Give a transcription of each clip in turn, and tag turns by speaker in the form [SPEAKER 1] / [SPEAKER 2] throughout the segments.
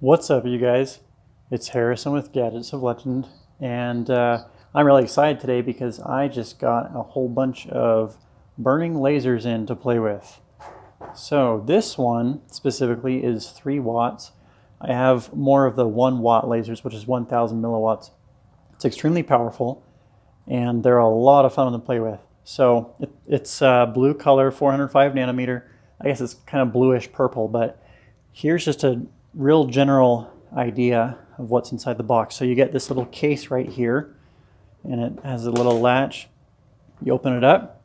[SPEAKER 1] What's up, you guys? It's Harrison with Gadgets of Legend, and I'm really excited today because I just got a whole bunch of burning lasers in to play with. So this one specifically is 3 watts. I have more of the 1 watt lasers, which is 1000 milliwatts. It's extremely powerful, and they're a lot of fun to play with. So it's blue color, 405 nanometer. I guess it's kind of bluish purple, but here's just a real general idea of what's inside the box. So you get this little case right here, and it has a little latch. You open it up,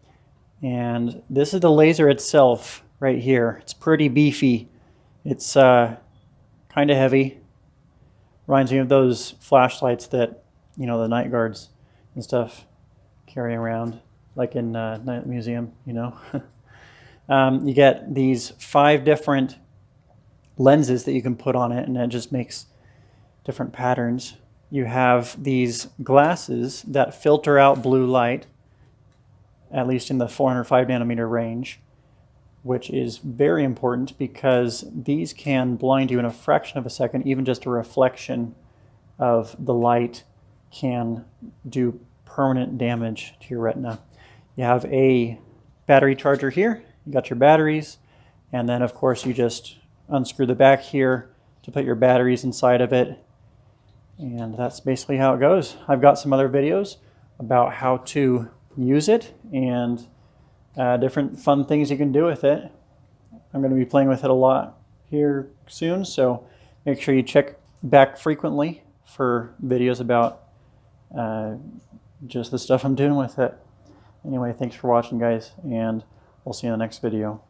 [SPEAKER 1] and this is the laser itself right here. It's pretty beefy. It's kind of heavy. Reminds me of those flashlights that, you know, the night guards and stuff carry around, like in Night Museum, you know. You get these 5 different lenses that you can put on it, and it just makes different patterns. You have these glasses that filter out blue light, at least in the 405 nanometer range, which is very important because these can blind you in a fraction of a second. Even just a reflection of the light can do permanent damage to your retina. You have a battery charger here. You got your batteries, and then of course you just unscrew the back here to put your batteries inside of it, and that's basically how it goes. I've got some other videos about how to use it and different fun things you can do with it. I'm going to be playing with it a lot here soon, so make sure you check back frequently for videos about just the stuff I'm doing with it. Anyway, thanks for watching, guys, and we'll see you in the next video.